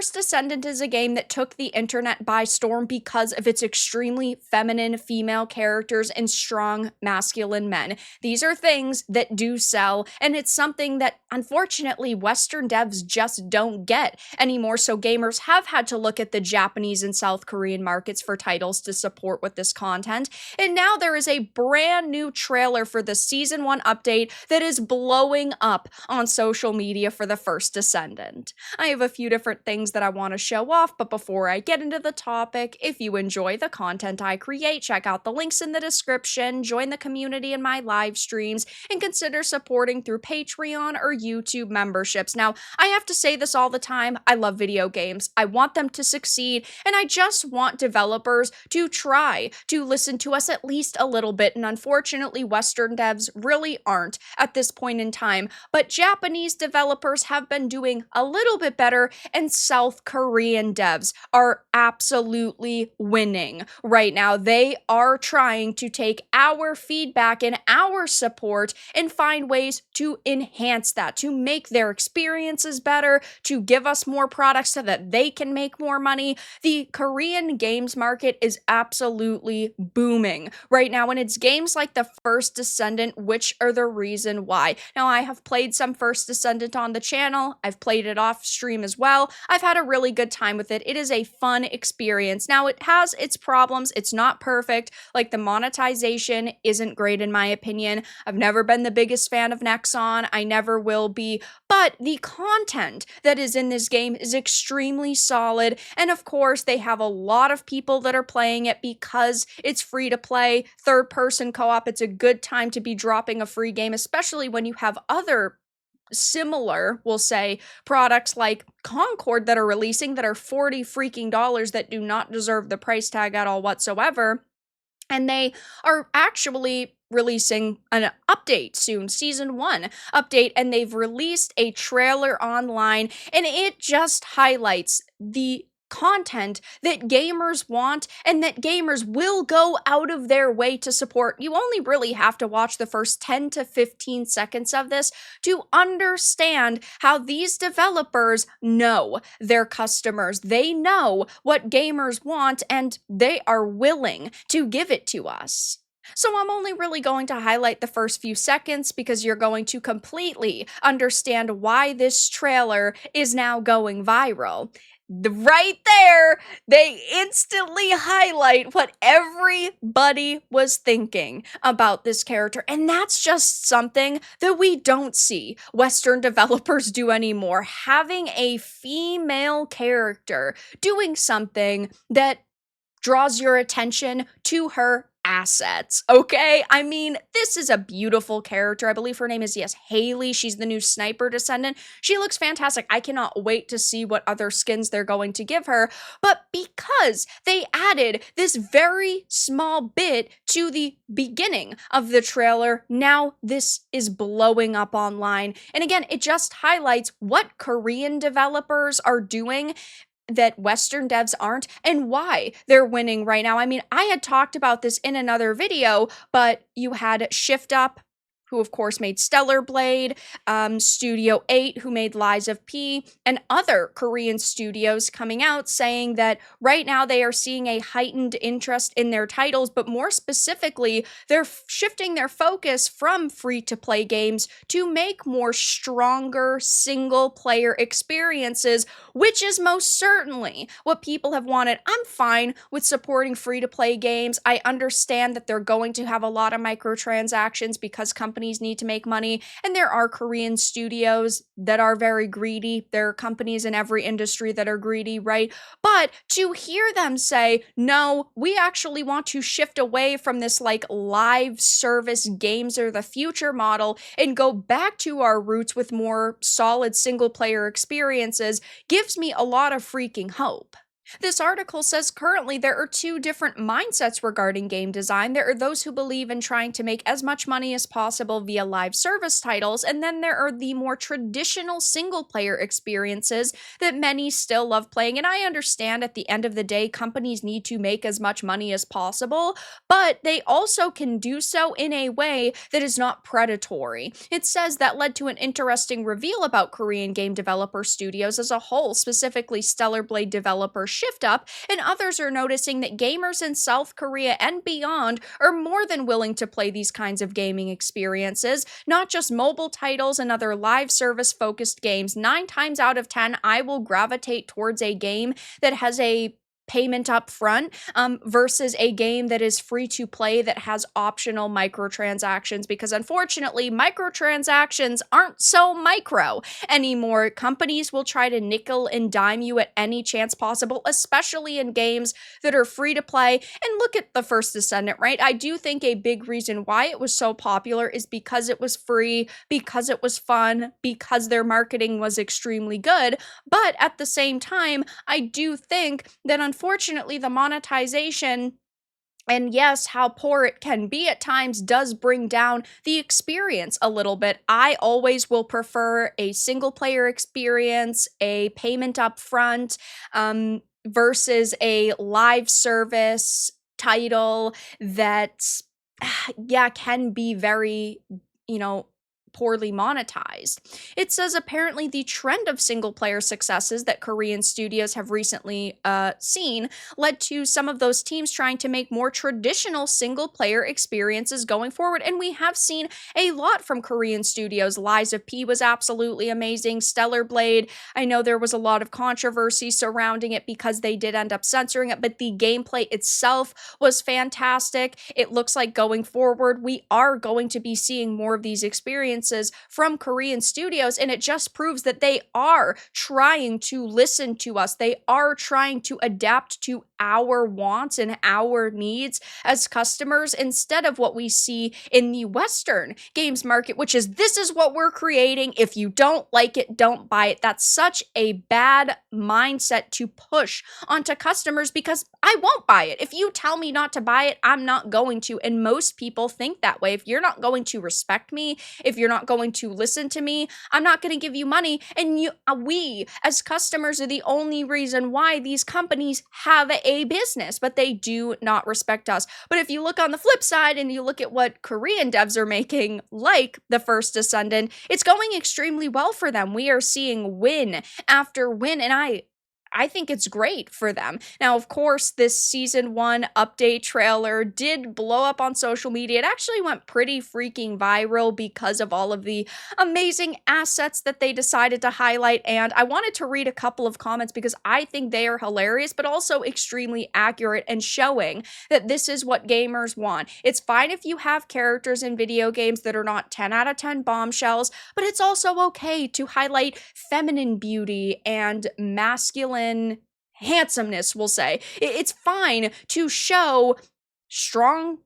First Descendant is a game that took the internet by storm because of its extremely feminine female characters and strong masculine men. These are things that do sell, and it's something that unfortunately Western devs just don't get anymore. So gamers have had to look at the Japanese and South Korean markets for titles to support with this content. And now there is a brand new trailer for the Season 1 update that is blowing up on social media for the First Descendant. I have a few different things that I want to show off, but before I get into the topic, if you enjoy the content I create, check out the links in the description, join the community in my live streams, and consider supporting through Patreon or YouTube memberships. Now, I have to say this all the time, I love video games. I want them to succeed, and I just want developers to try to listen to us at least a little bit, and unfortunately, Western devs really aren't at this point in time, but Japanese developers have been doing a little bit better, and South Korean devs are absolutely winning right now. They are trying to take our feedback and our support and find ways to enhance that, to make their experiences better, to give us more products so that they can make more money. The Korean games market is absolutely booming right now, and it's games like the First Descendant which are the reason why. Now, I have played some First Descendant on the channel. I've played it off stream as well. I've had a really good time with it. It is a fun experience. Now, it has its problems. It's not perfect. Like, the monetization isn't great in my opinion. I've never been the biggest fan of Nexon. I never will be. But the content that is in this game is extremely solid. And of course, they have a lot of people that are playing it because it's free to play, third-person co-op. It's a good time to be dropping a free game, especially when you have other similar, we'll say, products like Concord that are releasing that are $40 freaking dollars that do not deserve the price tag at all whatsoever. And they are actually releasing an update soon, Season 1 update, and they've released a trailer online, and it just highlights the content that gamers want and that gamers will go out of their way to support. You only really have to watch the first 10 to 15 seconds of this to understand how these developers know their customers. They know what gamers want, and they are willing to give it to us. So I'm only really going to highlight the first few seconds because you're going to completely understand why this trailer is now going viral. Right there, they instantly highlight what everybody was thinking about this character, and that's just something that we don't see Western developers do anymore. Having a female character doing something that draws your attention to her assets, okay? I mean, this is a beautiful character. I believe her name is, yes, Haley. She's the new sniper descendant. She looks fantastic. I cannot wait to see what other skins they're going to give her. But because they added this very small bit to the beginning of the trailer, now this is blowing up online. And again, it just highlights what Korean developers are doing that Western devs aren't, and why they're winning right now. I mean, I had talked about this in another video, but you had Shift Up, who of course made Stellar Blade, Studio 8, who made Lies of P, and other Korean studios coming out saying that right now they are seeing a heightened interest in their titles, but more specifically, they're shifting their focus from free-to-play games to make more stronger single-player experiences, which is most certainly what people have wanted. I'm fine with supporting free-to-play games. I understand that they're going to have a lot of microtransactions because companies need to make money, and there are Korean studios that are very greedy. There are companies in every industry that are greedy, right? But to hear them say, no, we actually want to shift away from this like live service games are the future model and go back to our roots with more solid single player experiences gives me a lot of freaking hope. This article says currently there are two different mindsets regarding game design. There are those who believe in trying to make as much money as possible via live service titles, and then there are the more traditional single player experiences that many still love playing. And I understand at the end of the day, companies need to make as much money as possible, but they also can do so in a way that is not predatory. It says that led to an interesting reveal about Korean game developer studios as a whole, specifically Stellar Blade developer Shift Up, and others are noticing that gamers in South Korea and beyond are more than willing to play these kinds of gaming experiences, not just mobile titles and other live service focused games. 9 times out of 10, I will gravitate towards a game that has a payment up front versus a game that is free to play that has optional microtransactions, because unfortunately microtransactions aren't so micro anymore. Companies will try to nickel and dime you at any chance possible, especially in games that are free to play. And look at the first Descendant, right? I do think a big reason why it was so popular is because it was free, because it was fun, because their marketing was extremely good. But at the same time, I do think that unfortunately the monetization, and yes, how poor it can be at times, does bring down the experience a little bit. I always will prefer a single player experience, a payment up front, versus a live service title that, yeah, can be very, you know, poorly monetized. It says apparently the trend of single player successes that Korean studios have recently seen led to some of those teams trying to make more traditional single player experiences going forward. And we have seen a lot from Korean studios. Lies of P was absolutely amazing. Stellar Blade, I know there was a lot of controversy surrounding it because they did end up censoring it, but the gameplay itself was fantastic. It looks like going forward, we are going to be seeing more of these experiences from Korean studios, and it just proves that they are trying to listen to us. They are trying to adapt to our wants and our needs as customers, instead of what we see in the Western games market, which is, this is what we're creating. If you don't like it, don't buy it. That's such a bad mindset to push onto customers, because I won't buy it. If you tell me not to buy it, I'm not going to. And most people think that way. If you're not going to respect me, if you're not going to listen to me, I'm not going to give you money. And we as customers are the only reason why these companies have a business, but they do not respect us. But if you look on the flip side and you look at what Korean devs are making, like the first Descendant, it's going extremely well for them. We are seeing win after win, and I think it's great for them. Now, of course, this season 1 update trailer did blow up on social media. It actually went pretty freaking viral because of all of the amazing assets that they decided to highlight. And I wanted to read a couple of comments because I think they are hilarious, but also extremely accurate and showing that this is what gamers want. It's fine if you have characters in video games that are not 10 out of 10 bombshells, but it's also okay to highlight feminine beauty and masculine handsomeness, we'll say. It's fine to show strong,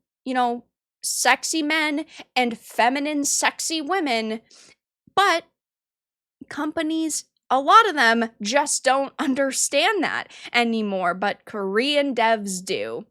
sexy men and feminine, sexy women, but companies, a lot of them just don't understand that anymore, but Korean devs do.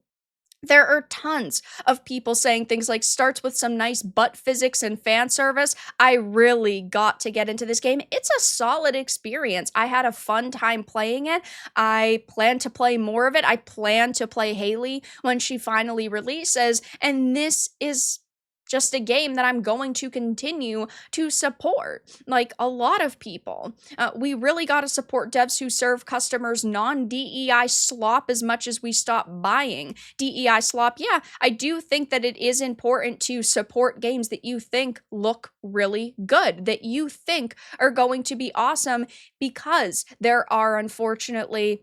There are tons of people saying things like, starts with some nice butt physics and fan service. I really got to get into this game. It's a solid experience. I had a fun time playing it. I plan to play more of it. I plan to play Haley when she finally releases. And this is just a game that I'm going to continue to support. Like a lot of people, we really got to support devs who serve customers non-DEI slop as much as we stop buying DEI slop. Yeah, I do think that it is important to support games that you think look really good, that you think are going to be awesome, because there are unfortunately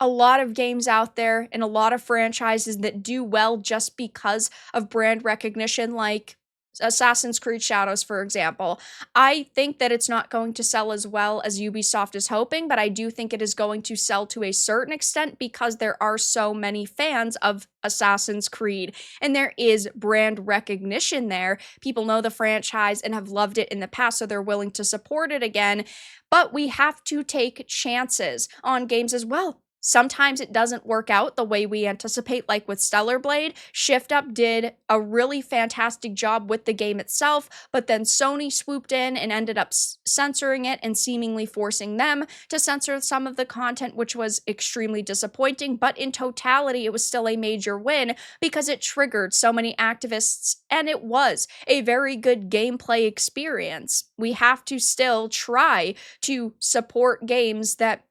a lot of games out there and a lot of franchises that do well just because of brand recognition, like Assassin's Creed Shadows, for example. I think that it's not going to sell as well as Ubisoft is hoping, but I do think it is going to sell to a certain extent because there are so many fans of Assassin's Creed, and there is brand recognition there. People know the franchise and have loved it in the past, so they're willing to support it again. But we have to take chances on games as well. Sometimes it doesn't work out the way we anticipate, like with Stellar Blade. Shift Up did a really fantastic job with the game itself, but then Sony swooped in and ended up censoring it and seemingly forcing them to censor some of the content, which was extremely disappointing. But in totality, it was still a major win because it triggered so many activists, and it was a very good gameplay experience. We have to still try to support games that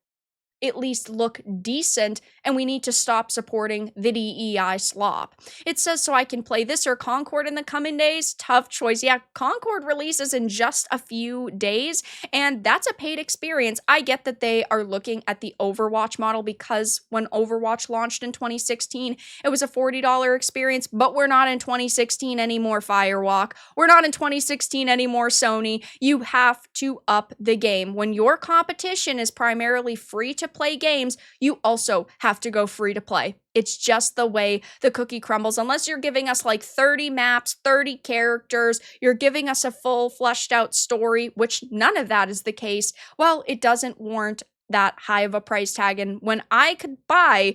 at least look decent, and we need to stop supporting the DEI slop. It says, so I can play this or Concord in the coming days. Tough choice. Yeah, Concord releases in just a few days, and that's a paid experience. I get that they are looking at the Overwatch model because when Overwatch launched in 2016, it was a $40 experience, but we're not in 2016 anymore, Firewalk. We're not in 2016 anymore, Sony. You have to up the game. When your competition is primarily free to play games, you also have to go free to play. It's just the way the cookie crumbles. Unless you're giving us like 30 maps, 30 characters, you're giving us a full fleshed out story, which none of that is the case. Well, it doesn't warrant that high of a price tag. And when I could buy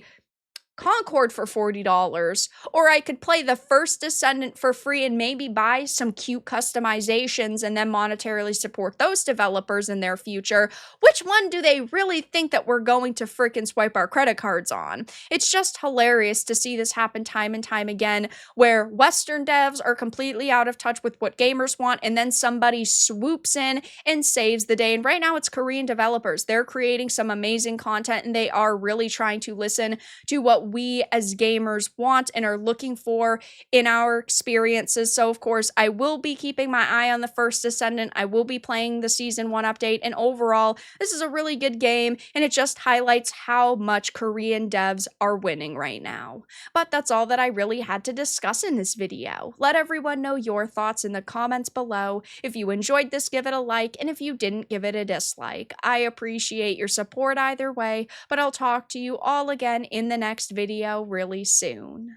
Concord for $40, or I could play the first Descendant for free and maybe buy some cute customizations and then monetarily support those developers in their future. Which one do they really think that we're going to frickin' swipe our credit cards on? It's just hilarious to see this happen time and time again, where Western devs are completely out of touch with what gamers want, and then somebody swoops in and saves the day. And right now it's Korean developers. They're creating some amazing content, and they are really trying to listen to what we as gamers want and are looking for in our experiences. So of course, I will be keeping my eye on the first Descendant. I will be playing the Season 1 update, and overall, this is a really good game, and it just highlights how much Korean devs are winning right now. But that's all that I really had to discuss in this video. Let everyone know your thoughts in the comments below. If you enjoyed this, give it a like, and if you didn't, give it a dislike. I appreciate your support either way, but I'll talk to you all again in the next video really soon.